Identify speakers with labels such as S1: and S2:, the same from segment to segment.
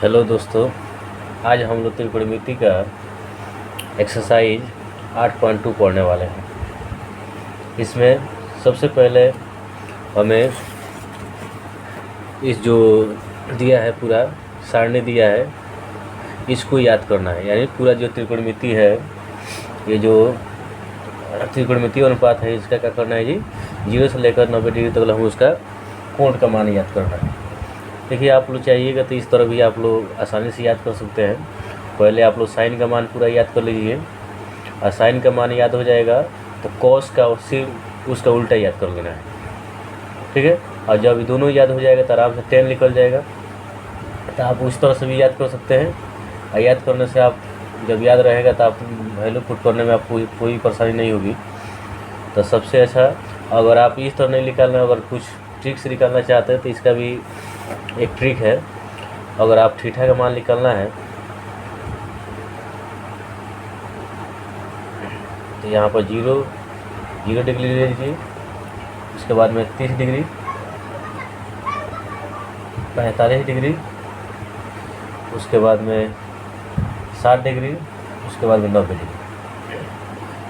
S1: Hello दोस्तों, आज हम लोग त्रिकोणमिति का एक्सरसाइज 8.2 पढ़ने वाले हैं। इसमें सबसे पहले हमें इस जो दिया है पूरा सारणी दिया है इसको याद करना है। यानी पूरा जो त्रिकोणमिति है, ये जो त्रिकोणमिति अनुपात है, इसका क्या करना है जी, 0 से लेकर 90 डिग्री तक हमें उसका कोण का मान याद करना है। देखिए, आप लोग चाहिएगा तो इस तरह भी आप लोग आसानी से याद कर सकते हैं। पहले आप लोग साइन का मान पूरा याद कर लीजिए, और साइन का मान याद हो जाएगा तो कॉस का सिर्फ उसका उल्टा याद कर लेना है, ठीक है। और जब दोनों याद हो जाएगा तो आराम से 10 निकल जाएगा। तो आप उस तरह से भी याद कर सकते हैं, और याद करने से आप जब याद रहेगा तो आप वैल्यू पुट करने में आपको कोई परेशानी नहीं होगी। तो सबसे अच्छा, अगर आप इस तरह नहीं निकालना, अगर कुछ ट्रिक से निकालना चाहते हैं तो इसका भी एक ट्रिक है। अगर आप थीटा का मान निकालना है तो यहाँ पर 0 डिग्री ले लीजिए, उसके बाद में 30 डिग्री, 45 डिग्री, उसके बाद में 60 डिग्री, उसके बाद में 90 डिग्री।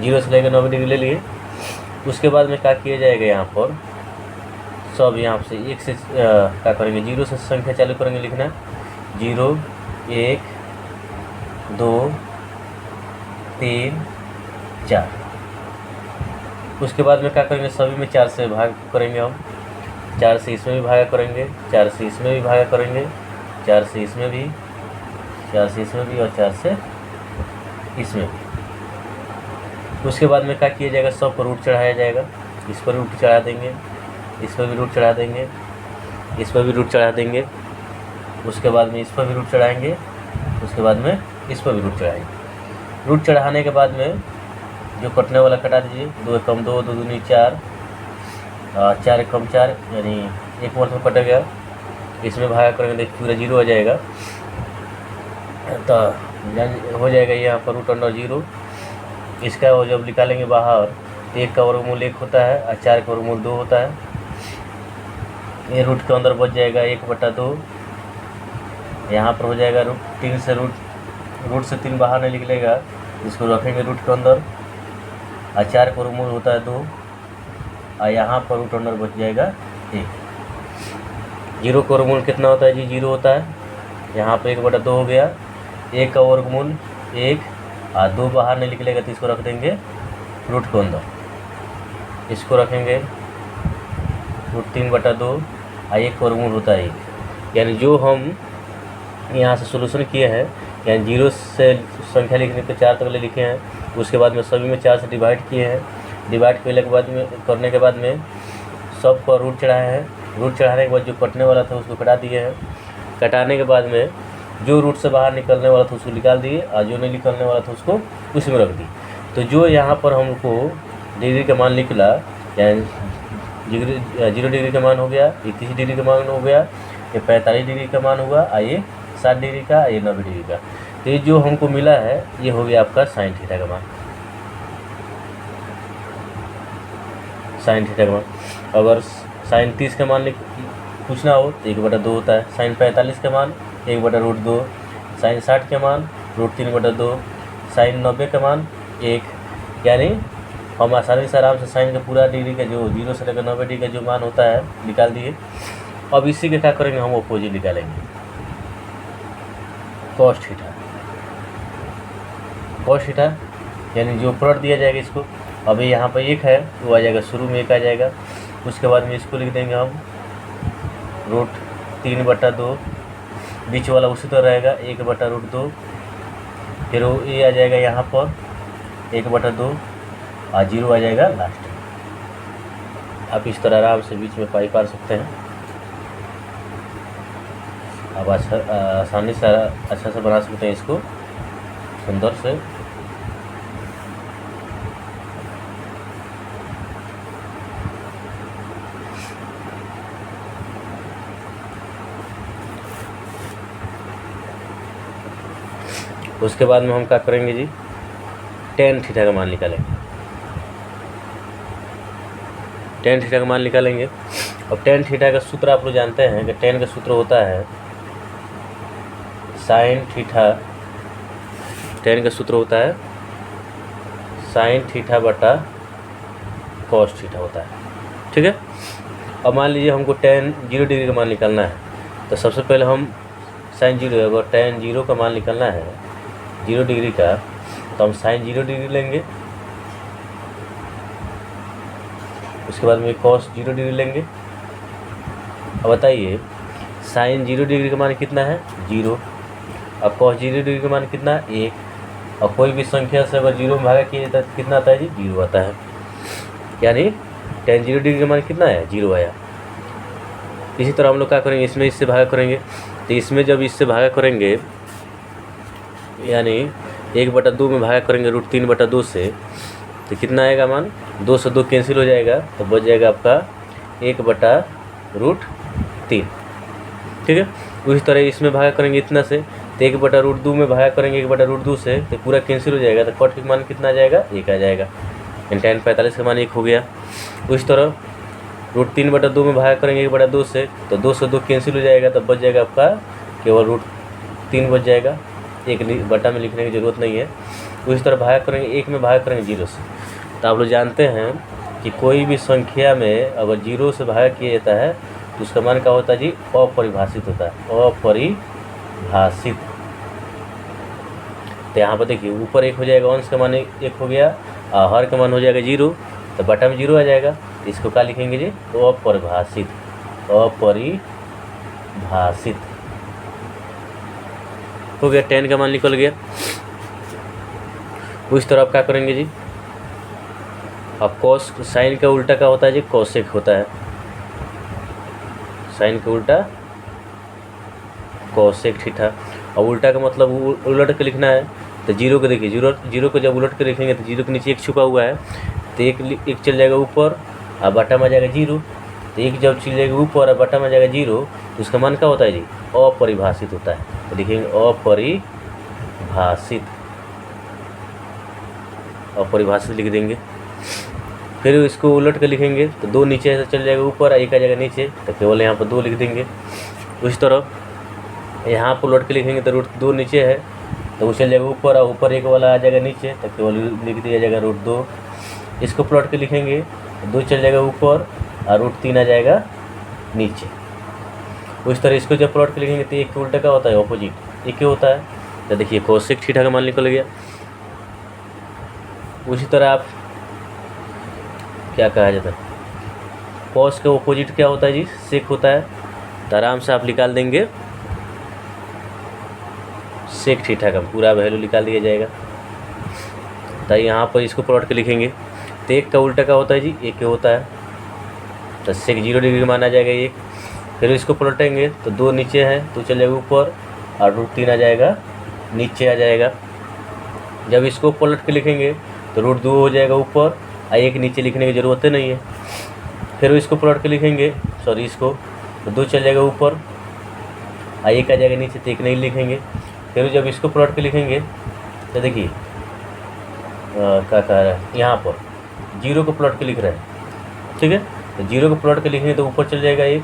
S1: 0 से लेकर 90 डिग्री ले लिए। उसके बाद में क्या किया जाएगा, यहाँ पर सब यहाँ से एक से क्या करेंगे, 0 से संख्या चालू करेंगे लिखना। 0 1 2 3 4। उसके बाद में क्या करेंगे, सभी में 4 से भाग करेंगे हम। 4 से इसमें भी भागा करेंगे, 4 से इसमें भी भागा करेंगे, 4 से इसमें भी, 4 से इसमें भी, और 4 से इसमें भी। उसके बाद में क्या किया जाएगा, सब पर रूट चढ़ाया जाएगा। इस पर रूट चढ़ा देंगे, इस पर भी रूट चढ़ा देंगे, इस पर भी रूट चढ़ा देंगे। उसके बाद में इस पर भी रूट चढ़ाएंगे, उसके बाद में इस पर भी रूट चढ़ाएंगे। रूट चढ़ाने के बाद में जो कटने वाला कटा दीजिए। 2 एकम 2, 2 दूनी 4, 4 एकम 4, यानी एक वर्ष में कट गया। इसमें भागा करेंगे तो पूरा 0 आ जाएगा। तो हो जाएगा यहाँ पर रूट अंडर 0। इसका वो जब निकालेंगे बाहर तो 1 का वर्गमूल 1 होता है और 4 का वर्गमूल 2 होता है। ये रूट के अंदर बच जाएगा 1/2। यहाँ पर हो जाएगा रूट 3 से रूट से 3 बाहर नहीं निकलेगा, इसको रखेंगे रूट के अंदर। और 4 का वर्गमूल होता है 2, और यहाँ पर रूट अंदर बच जाएगा 1। 0 का वर्गमूल कितना होता है जी, 0 होता है। यहाँ पर 1/2 हो गया। 1 का वर्गमूल 1, और 2 बाहर नहीं निकलेगा तो इसको रख देंगे रूट के अंदर। इसको रखेंगे रूट 3/2, और 1 का वर्गमूल होता है 1। यानी जो हम यहाँ से सोल्यूशन किए हैं, यानी 0 से संख्या लिखने के 4 तक ले लिखे हैं। उसके बाद में सभी में 4 से डिवाइड किए हैं। डिवाइड करने के बाद में सब पर रूट चढ़ाए हैं। रूट चढ़ाने के बाद जो कटने वाला था उसको कटा दिए हैं। कटाने के बाद में जो रूट से बाहर निकलने वाला था उसको निकाल दिए, और जो नहीं निकलने वाला था उसको उसी में रख दिए। तो जो यहाँ पर हमको डिग्री का मान निकला, यानी 0 डिग्री का मान हो गया, ये 30 डिग्री का मान हो गया, ये 45 डिग्री का मान हुआ, और ये 60 डिग्री का, ये 90 डिग्री का। तो ये जो हमको मिला है ये हो गया आपका साइन थीटा का मान। साइन थीटा का मान अगर साइन 30 का मान पूछना हो तो 1/2 होता है। साइन 45 का मान 1/√2। साइन 60 का मान √3/2। साइन 90 का मान 1। यानी हम आसानी से आराम से साइन का पूरा डिग्री का जो 0 से लेकर 90 डिग्री का जो मान होता है निकाल दिए। अब इसी के क्या करेंगे, हम अपोजिट निकालेंगे, कॉस थीटा। कॉस थीटा यानी जो प्लॉट दिया जाएगा इसको, अभी यहाँ पर 1 है वो आ जाएगा, शुरू में 1 आ जाएगा। उसके बाद में इसको लिख देंगे हम √3/2, बीच वाला उसी तरह रहेगा 1/√2। फिर वो ये आ जाएगा यहाँ पर 1/2, और 0 आ जाएगा लास्ट में। आप इस तरह आराम से बीच में पाई पार सकते हैं। आप आसानी से अच्छा से बना सकते हैं इसको सुंदर से। उसके बाद में हम क्या करेंगे जी, tan थीटा का मान निकालेंगे। tan थीटा का मान निकालेंगे। अब tan थीटा का सूत्र आप लोग जानते हैं कि tan का सूत्र होता है साइन थीटा, टेन का सूत्र होता है साइन थीटा बटा कॉस थीटा होता है। ठीक है। अब मान लीजिए हमको टेन 0 डिग्री का मान निकालना है, तो सबसे पहले हम साइन 0 अगर टेन 0 का मान निकालना है 0 डिग्री का, तो हम साइन 0 डिग्री लेंगे, उसके बाद में कॉस 0 डिग्री लेंगे। अब बताइए साइन 0 डिग्री का मान कितना है 0, अब कॉस 0 डिग्री का मान कितना है 1, और कोई भी संख्या से अगर 0 में भागा किया जाता है तो कितना आता है जी 0 आता है, यानी टेन 0 डिग्री का मान कितना है 0 आया। इसी तरह हम लोग क्या करेंगे, इसमें इससे भागा करेंगे, तो इसमें जब इससे भागा करेंगे यानी 1/2 में भागा करेंगे √3/2 से, तो कितना आएगा मान 2 से 2 कैंसिल हो जाएगा, तो बच जाएगा आपका 1/√3। ठीक है। उसी तरह इसमें भागा करेंगे इतना से, तो 1/√2 में भागा करेंगे 1/√2 से, तो पूरा कैंसिल हो जाएगा, तो कॉट का मान कितना आ जाएगा 1 आ जाएगा, tan 45 का मान 1 हो गया। उसी तरह √3/2 में भागा करेंगे 1/2 से, तो 2 से 2 कैंसिल हो जाएगा, तब बच जाएगा आपका केवल √3 बच जाएगा, 1 बटा में लिखने की ज़रूरत नहीं है। उसी तरह भागा करेंगे 1 में भागा करेंगे 0 से, तो आप लोग जानते हैं कि कोई भी संख्या में अगर 0 से भागा किया जाता है तो उसका मान क्या होता है जी अपरिभाषित होता है, अपरिभाषित। तो यहाँ पर देखिए ऊपर 1 हो जाएगा, अंश का मान 1 हो गया और हर का मान हो जाएगा 0, तो बटा में 0 आ जाएगा, तो इसको क्या लिखेंगे जी अपरिभाषित, अपरिभाषित हो गया, tan का मान निकल गया। उस तरह आप क्या करेंगे जी, अब कॉस साइन का उल्टा क्या होता है जी कोसेक होता है, साइन का उल्टा कोसेक थीटा, और उल्टा का मतलब उलट के लिखना है, तो 0 को देखिए 0 को जब उलट के लिखेंगे तो 0 के नीचे 1 छुपा हुआ है, तो एक चल जाएगा ऊपर और बटा में आ जाएगा 0, तो 1 जब चल जाएगा ऊपर और बटा में आ जाएगा 0, तो उसका मान क्या होता है जी अपरिभाषित होता है, तो लिखेंगे अपरिभाषित, अपरिभाषित लिख देंगे। फिर इसको उलट के लिखेंगे तो 2 नीचे ऐसा चल जाएगा ऊपर, 1 आ जाएगा नीचे, तो केवल यहाँ पर 2 लिख देंगे। उसी तरह यहाँ पर उलट के लिखेंगे तो √2 नीचे है, तो वो चल जाएगा ऊपर और ऊपर 1 वाला आ जाएगा नीचे, तो केवल लिख दिया जाएगा √2। इसको प्लॉट के लिखेंगे तो 2 चल जाएगा ऊपर और √3 आ जाएगा नीचे। उस तरह इसको जब प्लॉट के लिखेंगे तो 1 के उल्टा क्या होता है ऑपोजिट 1 होता है, तो देखिए कोसेक थीटा का मान निकल गया। उसी तरह आप क्या कहा जाता है कॉस का ऑपोजिट क्या होता है जी सेक होता है, तो आराम से आप निकाल देंगे सेक थीटा का पूरा वैल्यू निकाल दिया जाएगा। तो यहाँ पर इसको प्लॉट के लिखेंगे तो 1 का उल्टा क्या होता है जी 1 होता है, तो सेक 0 डिग्री माना जाएगा 1। फिर इसको पलटेंगे तो 2 नीचे है तो चल जाएगा ऊपर और √3 आ जाएगा नीचे आ जाएगा। जब इसको पलट के लिखेंगे तो √2 हो जाएगा ऊपर और 1 नीचे लिखने की ज़रूरत नहीं है। फिर इसको पलट के लिखेंगे इसको तो 2 चल जाएगा ऊपर और 1 आ जाएगा नीचे, तो 1 नहीं लिखेंगे। फिर जब इसको पलट के लिखेंगे तो देखिए क्या कह रहा है यहाँ पर 0 को प्लॉट के लिख रहे हैं, ठीक है। तो 0 को प्लॉट के लिखेंगे तो ऊपर चल जाएगा 1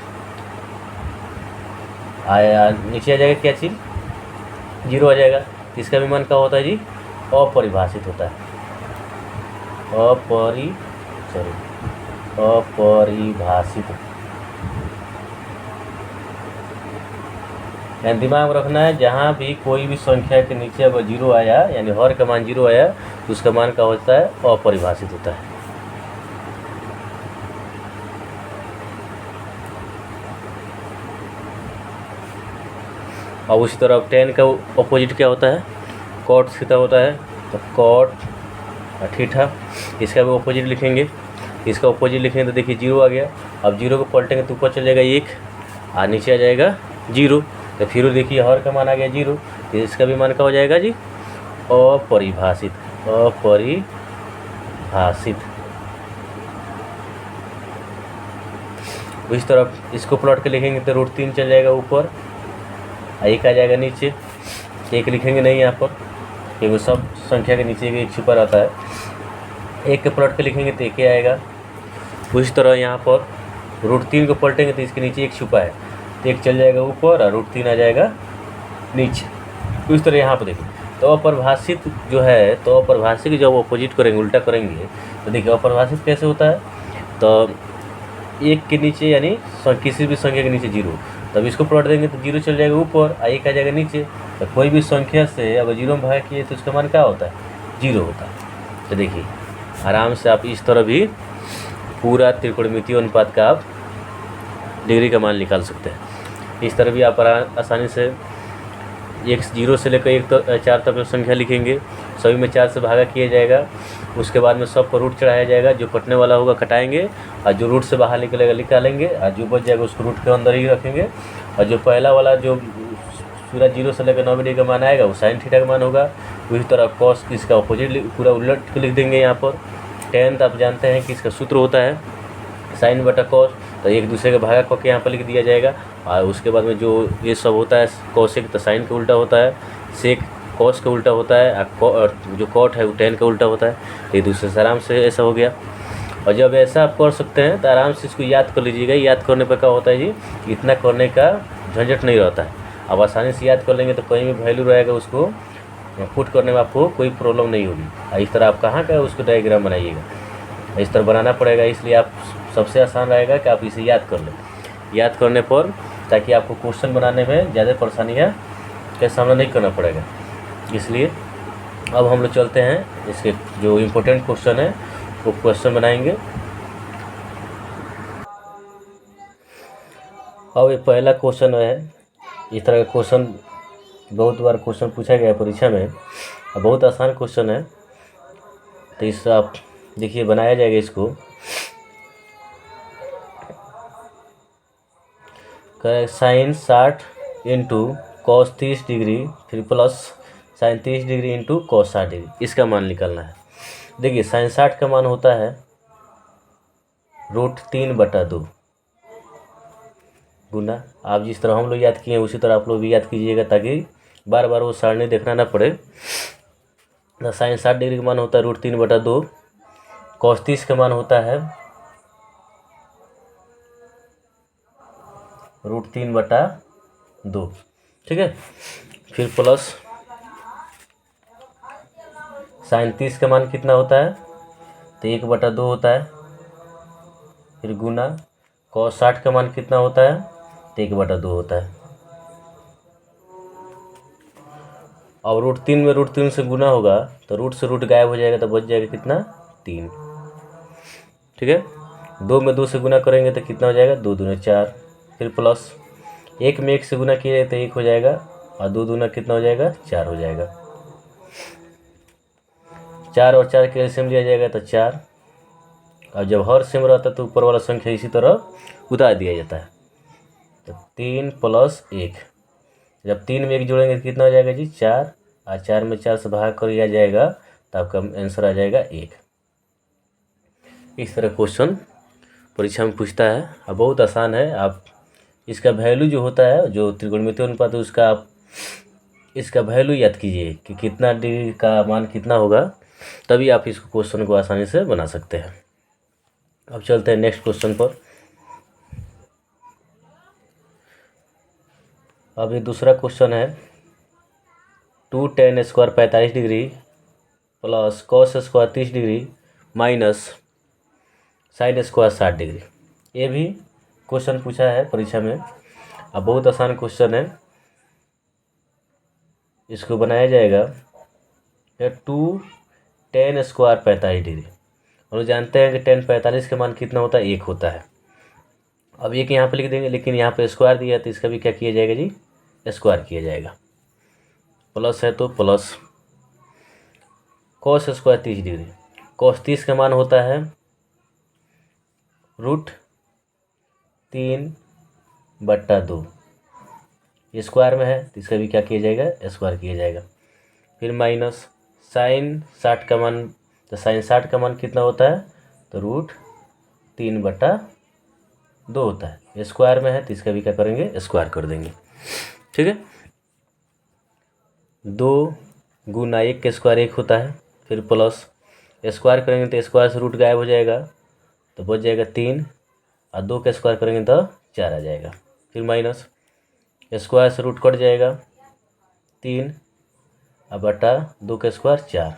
S1: आया, नीचे आ जाएगा क्या चीज़ 0 आ जाएगा। तो इसका भी मान क्या होता है जी अपरिभाषित होता है, अपरिभाषित। यानी दिमाग में रखना है जहाँ भी कोई भी संख्या के नीचे अगर 0 आया यानी हर का मान 0 आया तो उसका मान क्या होता है अपरिभाषित होता है। और उसी तरह tan का अपोजिट क्या होता है कॉट थीटा होता है, तो कॉट थीटा इसका भी अपोजिट लिखेंगे। इसका अपोजिट लिखेंगे तो देखिए 0 आ गया। अब 0 को पलटेंगे तो ऊपर चल जाएगा 1 और नीचे आ जाएगा 0। तो फिर देखिए हर का मान आ गया 0, तो इसका भी मान क्या हो जाएगा जी अपरिभाषित, अपरिभाषित। इस तरफ इसको प्लॉट के लिखेंगे तो √3 चल जाएगा ऊपर, 1 आ जाएगा नीचे। 1 लिखेंगे नहीं यहाँ पर क्योंकि सब संख्या के नीचे 1 छुपा रहता है। 1 के प्लॉट के लिखेंगे तो 1 आएगा। उसी तरह यहाँ पर √3 को पलटेंगे तो इसके नीचे 1 छुपा है, तो 1 चल जाएगा ऊपर और √3 आ जाएगा नीचे। तो इस तरह यहाँ पर देखिए, तो अपरिभाषित जो है, तो अपरिभाषित जब अपोजिट करेंगे, उल्टा करेंगे, तो देखिए अपरिभाषित कैसे होता है, तो एक के नीचे यानी किसी भी संख्या के नीचे जीरो, तब इसको प्लॉट देंगे तो जीरो चल जाएगा ऊपर और एक आ जाएगा नीचे। तो कोई भी संख्या से अगर जीरो में भाग किए तो उसका मान क्या होता है, जीरो होता है। तो देखिए आराम से आप इस तरह भी पूरा त्रिकोणमितीय अनुपात का आप डिग्री का मान निकाल सकते हैं। इस तरह भी आप आसानी से एक जीरो से लेकर एक 4 तक संख्या लिखेंगे, सभी में 4 से भागा किया जाएगा, उसके बाद में सब पर रूट चढ़ाया जाएगा, जो कटने वाला होगा कटाएंगे और जो रूट से बाहर निकलेगा निकालेंगे और जो बच जाएगा उसको रूट के अंदर ही रखेंगे। और जो पहला वाला जो पूरा जीरो से लेकर 9 डिग्री का मान आएगा वो साइन थीटा का मान होगा। उसी तरह कॉस इसका अपोजिट पूरा उलट के लिख देंगे यहाँ पर। टेन आप जानते हैं कि इसका सूत्र होता है साइन बटा कॉस, तो एक दूसरे का भागा करके यहाँ पर लिख दिया जाएगा। और उसके बाद में जो ये सब होता है कॉसेक तो साइन का उल्टा होता है, सेक कॉस का उल्टा होता है, और जो कॉट है वो टेन का उल्टा होता है। तो एक दूसरे से आराम से ऐसा हो गया। और जब ऐसा आप कर सकते हैं तो आराम से इसको याद कर लीजिएगा। याद करने पर क्या होता है जी, इतना करने का झंझट नहीं रहता है। अब आसानी से याद कर लेंगे तो कहीं भी वैल्यू रहेगा उसको पुट करने में आपको कोई प्रॉब्लम नहीं होगी। इस तरह आप कहाँ का उसको डायग्राम बनाइएगा, इस तरह बनाना पड़ेगा। इसलिए आप सबसे आसान रहेगा कि आप इसे याद कर लें। याद करने पर ताकि आपको क्वेश्चन बनाने में ज़्यादा परेशानियाँ का सामना नहीं करना पड़ेगा। इसलिए अब हम लोग चलते हैं, इसके जो इम्पोर्टेंट क्वेश्चन है वो क्वेश्चन बनाएंगे। अब ये पहला क्वेश्चन है, इस तरह का क्वेश्चन बहुत बार क्वेश्चन पूछा गया है परीक्षा में, और बहुत आसान क्वेश्चन है। तो इस आप देखिए बनाया जाएगा इसको। साइन 60 इंटू कॉस 30 डिग्री फिर plus sign 30 degree into cos 60 degree, इसका मान निकालना है। देखिए साइन 60 का मान होता है √3/2 गुना, आप जिस तरह हम लोग याद किए हैं उसी तरह आप लोग भी याद कीजिएगा ताकि बार बार वो सारणी देखना ना पड़े। तो साइन 60 डिग्री का मान होता है √3/2, कॉस 30 का मान होता है √3/2, ठीक है। फिर प्लस साइन 30 का मान कितना होता है, तो 1/2 होता है। फिर गुना कॉस 60 का मान कितना होता है, तो 1/2 होता है। अब √3 में √3 से गुना होगा तो रूट से रूट गायब हो जाएगा, तो बच जाएगा कितना, 3, ठीक है। 2 में 2 से गुना करेंगे तो कितना हो जाएगा, 2 दूना 4। फिर प्लस 1 में 1 से गुना किया तो 1 हो जाएगा, और 2 दूना कितना हो जाएगा, 4 हो जाएगा। 4 और 4 के एलसीएम लिया जाएगा तो 4, और जब हर सेम रहता है तो ऊपर वाला संख्या इसी तरह उतार दिया जाता है। तो 3 + 1, जब 3 में 1 जोड़ेंगे तो कितना हो जाएगा जी, 4, और 4 में 4 से भाग कर लिया जाएगा तो आपका आंसर आ जाएगा 1। इस तरह क्वेश्चन परीक्षा में पूछता है, और बहुत आसान है। आप इसका वैल्यू जो होता है, जो त्रिकोणमितीय अनुपात है उसका आप इसका वैल्यू याद कीजिए कि कितना डिग्री का मान कितना होगा, तभी आप इस क्वेश्चन को आसानी से बना सकते हैं। अब चलते हैं नेक्स्ट क्वेश्चन पर। अब ये दूसरा क्वेश्चन है, 2 tan² 45 degree plus cos² 30 degree minus sin² 60 degree. ये भी क्वेश्चन पूछा है परीक्षा में, अब बहुत आसान क्वेश्चन है। इसको बनाया जाएगा 2 tan² 45 डिग्री। हम लोग जानते हैं कि tan 45 का मान कितना होता है, 1 होता है। अब एक यहाँ पे लिख देंगे, लेकिन यहाँ पे स्क्वायर दिया है तो इसका भी क्या किया जाएगा जी, स्क्वायर किया जाएगा। प्लस है तो प्लस cos² 30 डिग्री, cos 30 का मान होता है √3/2, ये स्क्वायर में है तो इसका भी क्या किया जाएगा, स्क्वायर किया जाएगा। फिर माइनस साइन 60 का मान, तो साइन 60 का मान कितना होता है, तो √3/2 होता है। ये स्क्वायर में है तो इसका भी क्या करेंगे, स्क्वायर कर देंगे, ठीक है। 2 गुना 1 के स्क्वायर 1 होता है। फिर प्लस स्क्वायर करेंगे तो स्क्वायर से रूट गायब हो जाएगा तो बच जाएगा 3, और 2 के स्क्वायर करेंगे तो 4 आ जाएगा। फिर माइनस स्क्वायर से रूट कट जाएगा 3, अब बटा 2 का स्क्वायर 4।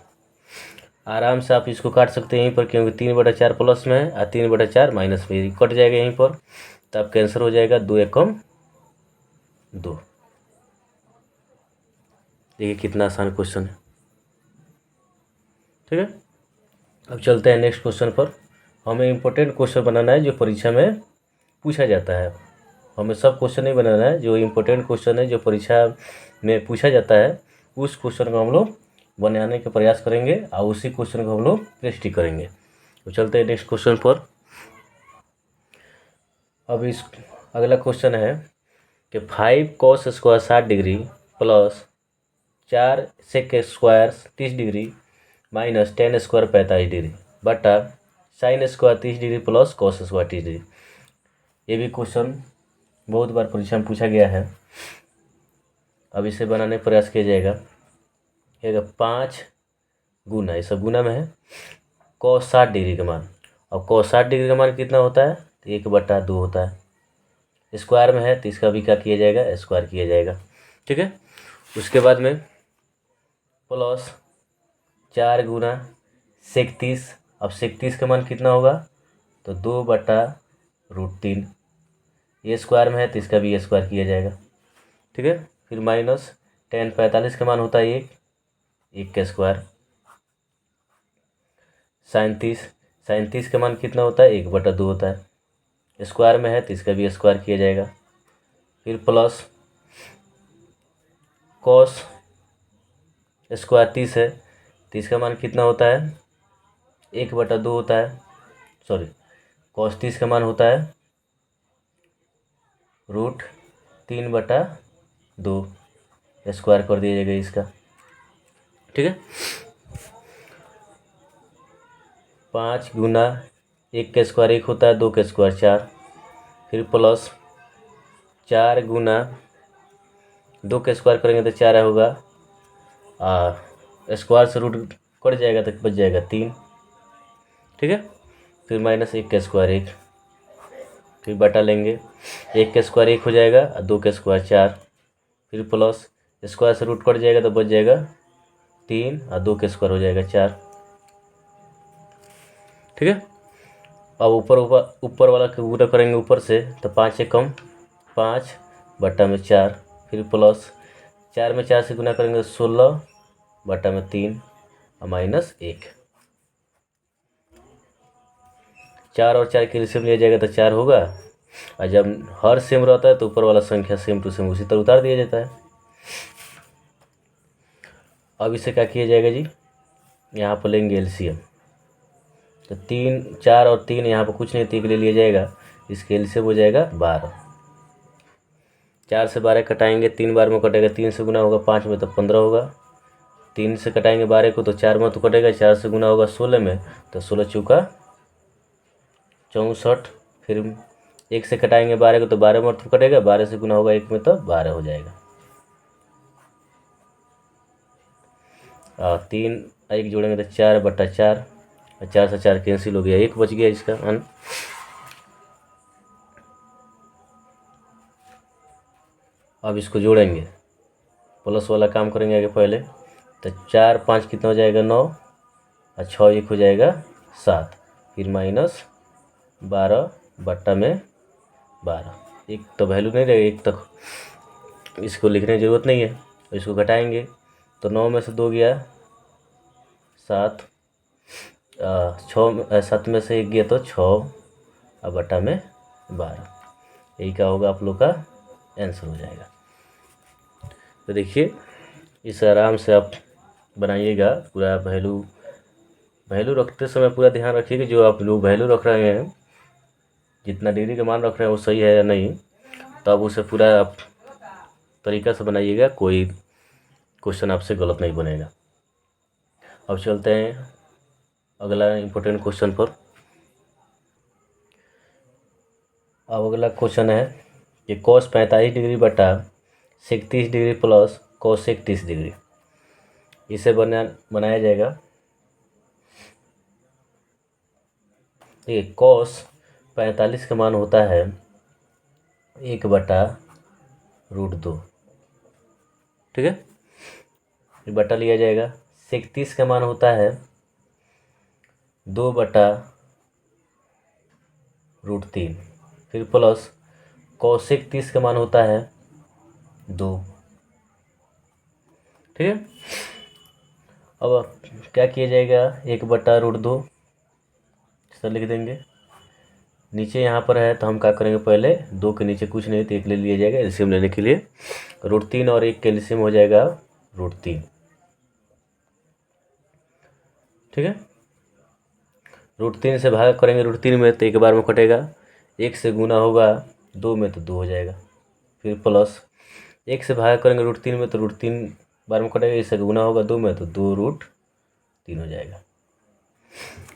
S1: आराम से आप इसको काट सकते हैं यहीं पर, क्योंकि 3/4 प्लस में है और 3/4 माइनस में, कट जाएगा यहीं पर, तब कैंसिल हो जाएगा 2 एकम 2। देखिए कितना आसान क्वेश्चन है। ठीक है, अब चलते हैं नेक्स्ट क्वेश्चन पर। हमें इम्पोर्टेंट क्वेश्चन बनाना है जो परीक्षा में पूछा जाता है। हमें सब क्वेश्चन नहीं बनाना है, जो इम्पोर्टेंट क्वेश्चन है जो परीक्षा में पूछा जाता है उस क्वेश्चन को हम लोग बनाने का प्रयास करेंगे और उसी क्वेश्चन को हम लोग प्रैक्टिस करेंगे। तो चलते हैं नेक्स्ट क्वेश्चन पर। अब इस अगला क्वेश्चन है कि 5 cos square 60 degree plus 4 sec square 30 degree minus 10 square 45 degree बटा sine square 30 degree plus cos square 30 degree. ये भी क्वेश्चन बहुत बार परीक्षा में पूछा गया है। अब इसे बनाने का प्रयास किया जाएगा। 5 गुना, ये सब गुना में है, cos 60 डिग्री का मान। अब cos 60 डिग्री का मान कितना होता है? 1/2 होता है। स्क्वायर में है तो इसका भी क्या किया जाएगा? स्क्वायर किया जाएगा। ठीक है, उसके बाद में प्लस 4 गुना sec 30। अब sec 30 का मान कितना होगा? तो 2/√3। ये स्क्वायर में है तो इसका भी स्क्वायर किया जाएगा। ठीक है, फिर माइनस 10 45 का मान होता है 1 का स्क्वायर। साइन 30 का मान कितना होता है? 1/2 होता है। स्क्वायर में है तो इसका भी स्क्वायर किया जाएगा। फिर प्लस कॉस स्क्वायर 30 है, 30 का मान कितना होता है? 1/2 होता है। सॉरी, कॉस 30 का मान होता है √3/2। स्क्वायर कर दिया जाएगा इसका। ठीक है, 5 गुना 1 का स्क्वायर 1 होता है, 2 का स्क्वायर 4। फिर प्लस 4 गुना 2 का स्क्वायर करेंगे तो 4 होगा, स्क्वायर से रूट कट जाएगा तो बच जाएगा 3। ठीक है, फिर माइनस 1 का स्क्वायर 1, फिर बटा लेंगे 1 का स्क्वायर 1 हो जाएगा और 2 का स्क्वायर 4। फिर प्लस स्क्वायर से रूट कट जाएगा तो बच जाएगा 3 और 2 का स्क्वायर हो जाएगा 4। ठीक है, अब ऊपर वाला का गुणा करेंगे ऊपर से, तो 5 एकम 5 बटा में 4। फिर प्लस 4 में 4 से गुना करेंगे 16 बटा में 3 और माइनस 1। 4 और 4 के एलसीएम लिया जाएगा तो 4 होगा, और जब हर सेम रहता है तो ऊपर वाला संख्या सेम टू सेम उसी तरह उतार दिया जाता है। अब इसे क्या किया जाएगा जी? यहाँ पर लेंगे एलसीएम, तो 3 4 और 3 यहाँ पर कुछ नहीं, 3 के लिए लिया जाएगा, इसके एलसीएम हो जाएगा 12। 4 से 12 कटाएंगे, 3 बार में कटेगा, 3 से गुना होगा 5 में तो 15 होगा। 3 से कटाएंगे 12 को तो 4 में तो कटेगा, 4 से गुना होगा 16 में तो 16 चौका 64। फिर 1 से कटाएंगे 12 को तो 12 में तो कटेगा, 12 से गुना होगा 1 में तो 12 हो जाएगा। और 3 1 जोड़ेंगे तो 4/4, और 4 से 4 कैंसिल हो गया, 1 बच गया इसका मान। अब इसको जोड़ेंगे, प्लस वाला काम करेंगे आगे पहले, तो 4 5 कितना हो जाएगा 9, और 6 1 हो जाएगा 7। फिर माइनस 12 बट्टा में 12। एक तो वैल्यू नहीं रहेगा, एक तक इसको लिखने की ज़रूरत नहीं है। इसको घटाएंगे तो 9 में से 2 गया 7, 7 में से 1 गया तो 6 और बटा में 12। यही क्या होगा आप लोग का आंसर हो जाएगा। तो देखिए, इस आराम से आप बनाइएगा। पूरा वैल्यू रखते समय पूरा ध्यान रखिए कि जो आप लोग वैल्यू रख रहे हैं, जितना डिग्री का मान रख रहे हैं वो सही है या नहीं, तब उसे पूरा आप तरीका से बनाइएगा, कोई क्वेश्चन आपसे गलत नहीं बनेगा। अब चलते हैं अगला इम्पोर्टेंट क्वेश्चन पर। अब अगला क्वेश्चन है कि cos 45 डिग्री बटा sec 30 degree plus cosec 30 degree, इसे बनाया जाएगा। देखिए, cos 45 का मान होता है 1/√2। ठीक है, फिर बटा लिया जाएगा। सेक 30 का मान होता है 2/√3। फिर प्लस कोसेक 30 का मान होता है 2। ठीक है। अब क्या किया जाएगा, 1/√2 इस तरह लिख देंगे। नीचे यहाँ पर है तो हम क्या करेंगे, पहले 2 के नीचे कुछ नहीं तो 1 ले लिया जाएगा एलसीएम लेने के लिए। √3 और 1 के एलसीएम हो जाएगा √3। ठीक है। √3 से भाग करेंगे √3 में तो एक बार में कटेगा। 1 से गुना होगा 2 में तो 2 हो जाएगा। फिर प्लस 1 से भाग करेंगे √3 में तो √3 बार में कटेगा। 1 से गुना होगा 2 में तो 2√3 हो जाएगा।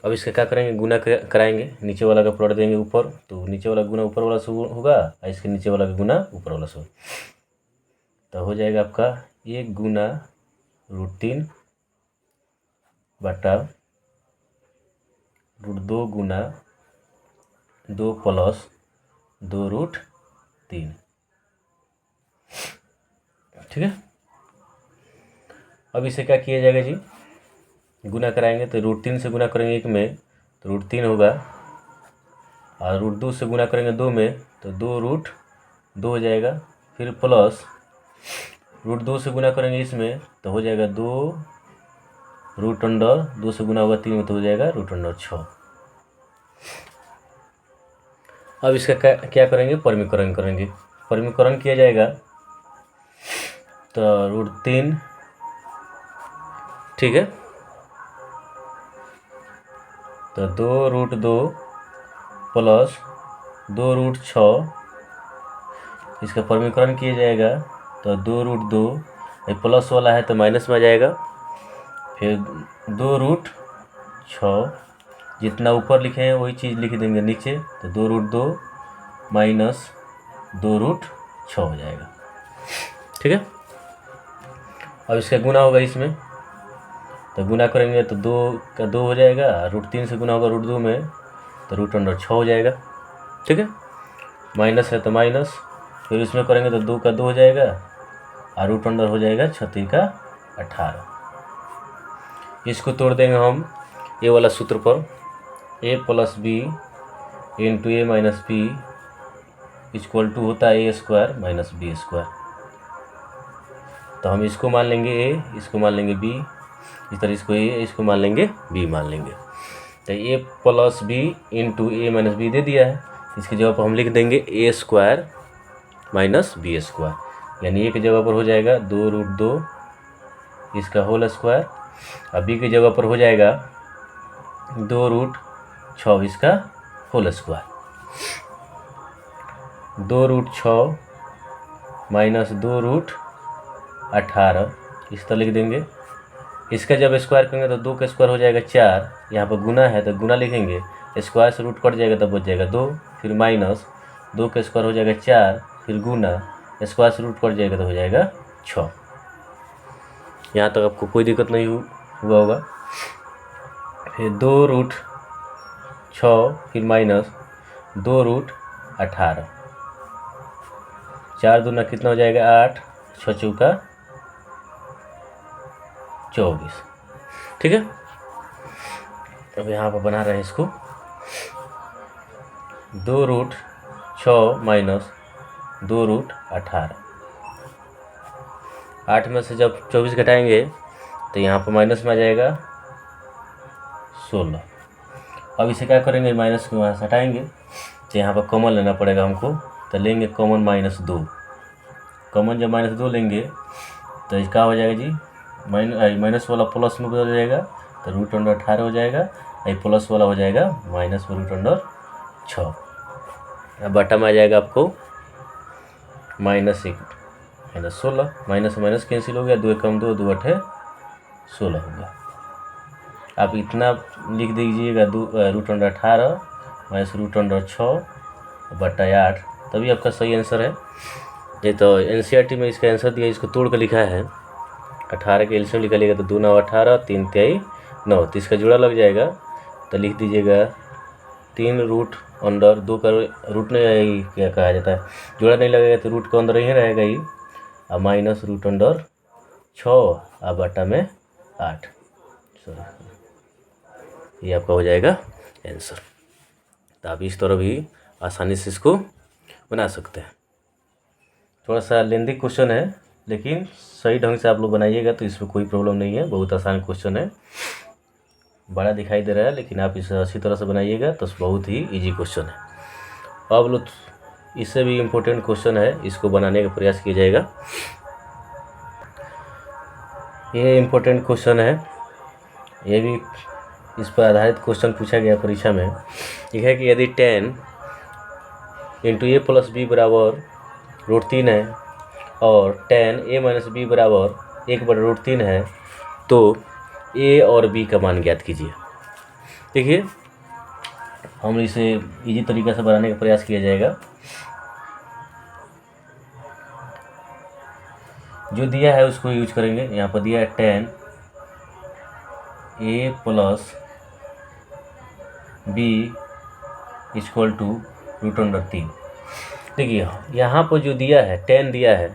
S1: अब इसका क्या करेंगे, गुना कराएंगे। नीचे वाला का प्लॉट देंगे ऊपर, तो नीचे वाला गुना ऊपर वाला से होगा और इसके नीचे वाला का गुना ऊपर वाला से, तो हो जाएगा आपका 1 गुना √3 बटा √2 गुना 2 प्लस 2√3। ठीक है। अब इसे क्या किया जाएगा जी, गुना कराएंगे तो √3 से गुना करेंगे 1 में तो √3 होगा, और √2 से गुना करेंगे 2 में तो 2√2 हो जाएगा। फिर प्लस √2 से गुना करेंगे इसमें तो हो जाएगा 2√2 से गुना होगा 3 में तो हो जाएगा √6। अब इसका क्या करेंगे, परमीकरण करेंगे। परमीकरण किया जाएगा तो √3, ठीक है, तो 2√2 प्लस 2√6 इसका परमीकरण किया जाएगा तो 2√2 प्लस वाला है तो माइनस में आ जाएगा। फिर 2√6 जितना ऊपर लिखे हैं वही चीज़ लिख देंगे नीचे, तो 2√2 माइनस 2√6 हो जाएगा। ठीक है। अब इसका गुना होगा इसमें, तो गुना करेंगे तो 2 का 2 हो जाएगा, √3 से गुना होगा √2 में तो √6 हो जाएगा। ठीक है। माइनस है तो माइनस, फिर इसमें करेंगे तो 2 का 2 हो जाएगा और √6 हो जाएगा 6 का 18। इसको तोड़ देंगे हम ये वाला सूत्र पर, a + b × a - b = होता है a² - b²। तो हम इसको मान लेंगे a, इसको मान लेंगे b, इस तरह इसको a, इसको मान लेंगे b मान लेंगे। तो a + b × a - b दे दिया है, इसकी जगह पर हम लिख देंगे a² - b², यानी a की जगह पर हो जाएगा 2√2 इसका होल स्क्वायर, और b की जगह पर हो जाएगा 2√6 इसका होल स्क्वायर। 2√6 माइनस 2√18 इस तरह लिख देंगे। इसका जब स्क्वायर करेंगे तो 2 का स्क्वायर हो जाएगा 4, यहाँ पर गुना है तो गुना लिखेंगे, स्क्वायर से रूट कट जाएगा तब बच जाएगा 2, फिर माइनस 2 का स्क्वायर हो जाएगा 4, फिर गुना स्क्वायर से रूट कट जाएगा तो हो जाएगा 6। यहाँ तक आपको कोई दिक्कत नहीं हुआ होगा। फिर 2√6 फिर माइनस 2√18, 4 दूना कितना हो जाएगा 8, 6 चौका 24। ठीक है। अब यहाँ पर बना रहे हैं इसको 2√6 माइनस 2√18, 8 में से जब 24 घटाएंगे तो यहाँ पर माइनस में आ जाएगा 16। अब इसे क्या करेंगे, माइनस को वहाँ से हटाएंगे तो यहाँ पर कॉमन लेना पड़ेगा हमको, तो लेंगे कॉमन -2। कॉमन जब -2 लेंगे तो इसका हो जाएगा जी माइनस वाला प्लस में बदल जाएगा तो √18 हो जाएगा, ये प्लस वाला हो जाएगा माइनस में √6। अब बटा में आ जाएगा आपको -1 -16, माइनस माइनस कैंसिल हो गया, 2 कम 2, 2 8 16 हो गया। आप इतना लिख दीजिएगा √18 माइनस √6 बटा 8, तभी आपका सही आंसर है। ये तो एनसीईआरटी में इसका आंसर दिया, इसको तोड़ कर लिखा है। 18 के एलसीएम निकालिएगा तो 2 9 18, 3 23 9, तो इसका जुड़ा लग जाएगा तो लिख दीजिएगा 3√2 का रूट नहीं क्या कहा जाता है, जुड़ा नहीं लगेगा तो रूट के अंदर ही रहेगा ही, और माइनस √6 6 और बटा में 8, सॉरी, ये आपका हो जाएगा आंसर। तो आप इस तरह भी आसानी से इसको बना सकते हैं। थोड़ा सा लेंदी क्वेश्चन है, लेकिन सही ढंग से आप लोग बनाइएगा तो इसमें कोई प्रॉब्लम नहीं है। बहुत आसान क्वेश्चन है, बड़ा दिखाई दे रहा है, लेकिन आप इसे अच्छी तरह से बनाइएगा तो बहुत ही इजी क्वेश्चन है। अब लोग इससे भी इम्पोर्टेंट क्वेश्चन है, इसको बनाने का प्रयास किया जाएगा। ये इम्पोर्टेंट क्वेश्चन है, ये भी इस पर आधारित क्वेश्चन पूछा गया परीक्षा में। यह है कि यदि 10 × a + b बराबर √3 है और 10a - b बराबर 1/√3 है, तो a और b का मान ज्ञात कीजिए। देखिए, हम इसे इजी तरीके से बनाने का प्रयास किया जाएगा। जो दिया है उसको यूज करेंगे। यहाँ पर दिया है 10a + b = √3। देखिए, यहाँ पर जो दिया है 10 दिया है,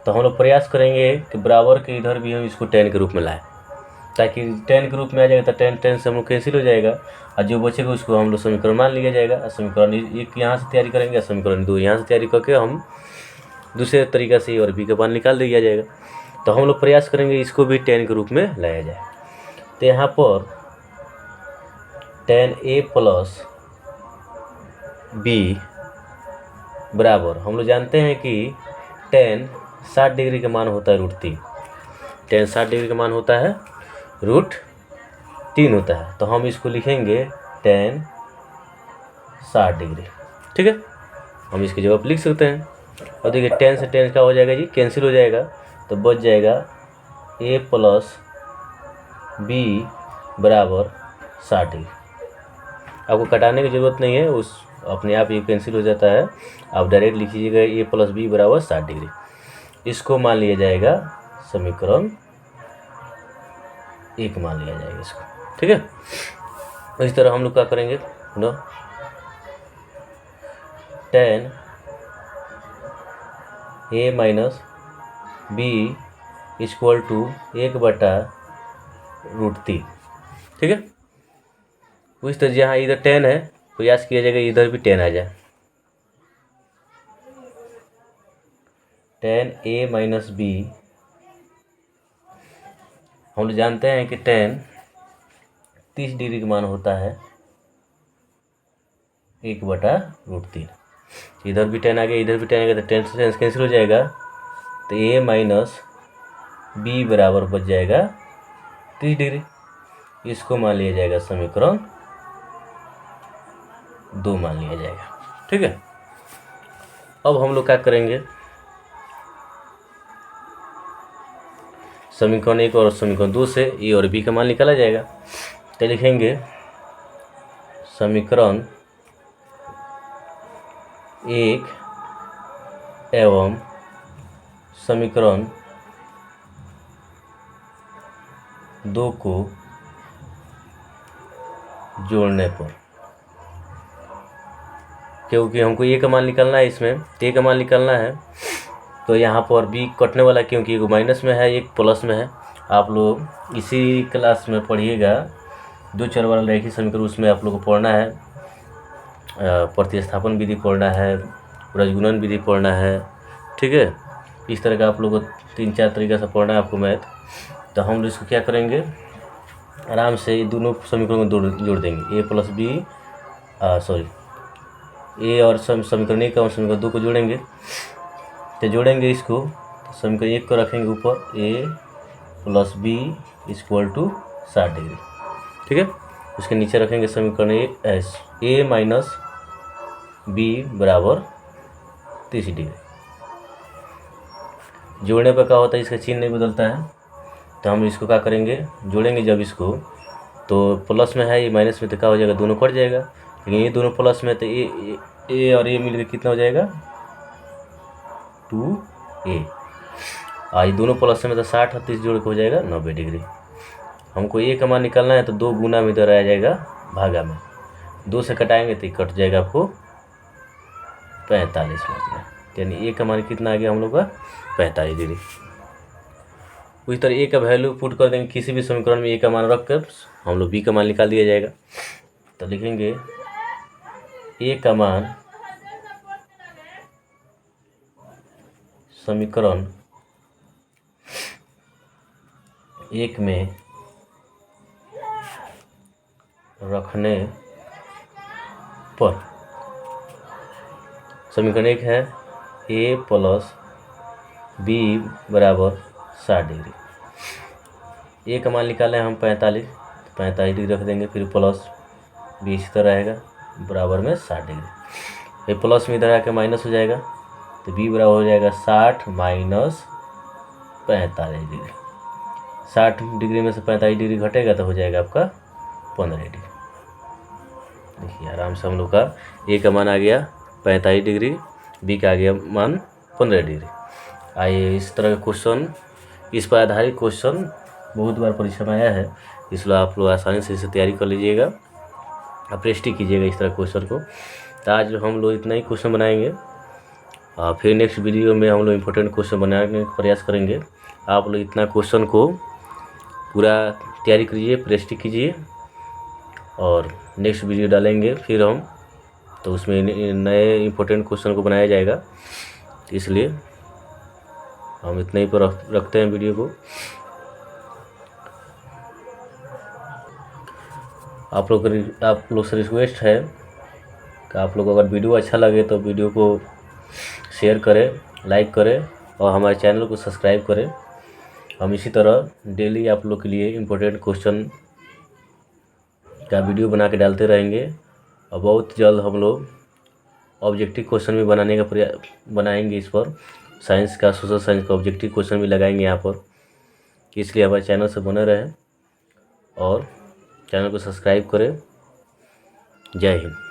S1: तो हम लोग प्रयास करेंगे कि बराबर के इधर भी हम इसको 10 के रूप में लाएं, ताकि 10 के रूप में आ जाएगा तो 10 से हम लोग कैंसिल हो जाएगा, और जो बचेगा उसको हम लोग समीकरण मान लिया जाएगा। समीकरण 1 यहाँ से तैयारी करेंगे, समीकरण 2 यहाँ से तैयारी करके हम दूसरे तरीक़े से a और b का मान निकाल दिया जाएगा। तो हम लोग प्रयास करेंगे इसको भी 10 के रूप में लाया जाए। तो यहाँ पर 10a + b बराबर, हम लोग जानते हैं कि 10 60 डिग्री का मान होता है √3। 10 60 डिग्री का मान होता है √3 होता है। तो हम इसको लिखेंगे 10 60 डिग्री। ठीक है, हम इसकी जगह पर लिख सकते हैं। और देखिए 10 से 10 का हो जाएगा जी, कैंसिल हो जाएगा, तो बच जाएगा a + b बराबर 60 डिग्री। आपको कटाने की ज़रूरत नहीं है, उस अपने आप ये कैंसिल हो जाता है। आप डायरेक्ट लिख लीजिएगा a + b बराबर 60 डिग्री। इसको मान लिया जाएगा समीकरण 1 मान लिया जाएगा इसको। ठीक है, इस तरह हम लोग क्या करेंगे ना, 10a - b = 1/√3। ठीक है, उस तरह जहाँ इधर 10 है, प्रयास किया जाएगा इधर भी 10 आ जाए। 10a - b, हम लोग जानते हैं कि 10 30 डिग्री का मान होता है 1/√3। इधर भी 10 आ गया, इधर भी 10 आ गया, तो 10 से 10 कैंसिल हो जाएगा। तो a - b बराबर बच जाएगा 30 डिग्री। इसको मान लिया जाएगा समीकरण 2 मान लिया जाएगा। ठीक है, अब हम लोग क्या करेंगे, समीकरण 1 और समीकरण 2 से a और b का मान निकाला जाएगा। तो लिखेंगे समीकरण 1 एवं समीकरण 2 को जोड़ने पर, क्योंकि हमको a का मान निकालना है, इसमें a का मान निकालना है, तो यहाँ पर b कटने वाला, क्योंकि एक माइनस में है एक प्लस में है। आप लोग इसी क्लास में पढ़िएगा 2 चर वाला रैखिक समीकरण, उसमें आप लोग को पढ़ना है, प्रतिस्थापन विधि पढ़ना है, प्रजगुणन विधि पढ़ना है। ठीक है, इस तरह का आप लोग को 3-4 तरीके से पढ़ना है आपको मैथ। तो हम लोग इसको क्या करेंगे, आराम से ये दोनों समीकरणों को जोड़ देंगे। a + b a और समीकरण 1 और समीकरण 2 को जोड़ेंगे। तो जोड़ेंगे इसको, समीकरण 1 को रखेंगे ऊपर, a + b = 60 डिग्री। ठीक है, उसके नीचे रखेंगे समीकरण a - b बराबर 30 डिग्री। जोड़ने पर क्या होता है, इसका चिन्ह नहीं बदलता है। तो हम इसको क्या करेंगे, जोड़ेंगे जब इसको, तो प्लस में है, ये माइनस में, तो क्या हो जाएगा, दोनों कट जाएगा। लेकिन ये दोनों प्लस में, तो ए और ए मिलकर कितना हो जाएगा, 2a। और ये दोनों प्लस में, तो 60 और 30 जोड़ के हो जाएगा 90 डिग्री। हमको a का मान निकालना है, तो 2 गुना में इधर आ जाएगा भागा में, 2 से कटाएंगे तो कट जाएगा आपको 45 बच गया। यानी a का मान कितना आ गया हम लोग का, 45 डिग्री। उसी तरह ए का वैल्यू पुट कर देंगे किसी भी समीकरण में, ए का मान रख कर हम लोग बी का मान निकाल दिया जाएगा। तो लिखेंगे ए का मान समीकरण 1 में रखने पर, समीकरण 1 है ए प्लस बी बराबर 60 डिग्री। ए का मान निकालें हम 45, तो 45 डिग्री रख देंगे, फिर प्लस बी इसी तरह रहेगा बराबर में 60 डिग्री। ये प्लस में इधर आके माइनस हो जाएगा, तो बी बराबर हो जाएगा 60 माइनस 45 डिग्री। 60 डिग्री में से 45 डिग्री घटेगा तो हो जाएगा आपका 15 डिग्री। देखिए आराम से हम लोग का ए का मान आ गया 45 डिग्री, बी का आ गया मान 15 डिग्री। आइए इस तरह का क्वेश्चन, इस पर आधारित क्वेश्चन बहुत बार परीक्षा में आया है, इसलिए आप लोग आसानी से इसे तैयारी कर लीजिएगा, आप प्रैक्टिस कीजिएगा इस तरह क्वेश्चन को। तो आज हम लोग इतना ही क्वेश्चन बनाएंगे, फिर नेक्स्ट वीडियो में हम लोग इम्पोर्टेंट क्वेश्चन बनाने का प्रयास करेंगे। आप लोग इतना क्वेश्चन को पूरा तैयारी कीजिए, प्रैक्टिस कीजिए, और नेक्स्ट वीडियो डालेंगे फिर हम, तो उसमें नए इम्पोर्टेंट क्वेश्चन को बनाया जाएगा। इसलिए हम इतने ही पर रखते हैं वीडियो को। आप लोग से रिक्वेस्ट है कि आप लोग अगर वीडियो अच्छा लगे तो वीडियो को शेयर करें, लाइक करें और हमारे चैनल को सब्सक्राइब करें। हम इसी तरह डेली आप लोग के लिए इम्पोर्टेंट क्वेश्चन का वीडियो बना के डालते रहेंगे, और बहुत जल्द हम लोग ऑब्जेक्टिव क्वेश्चन भी बनाने का बनाएंगे। इस पर साइंस का, सोशल साइंस का ऑब्जेक्टिव क्वेश्चन भी लगाएंगे यहाँ पर। इसलिए हमारे चैनल से बने रहें और चैनल को सब्सक्राइब करें। जय हिंद।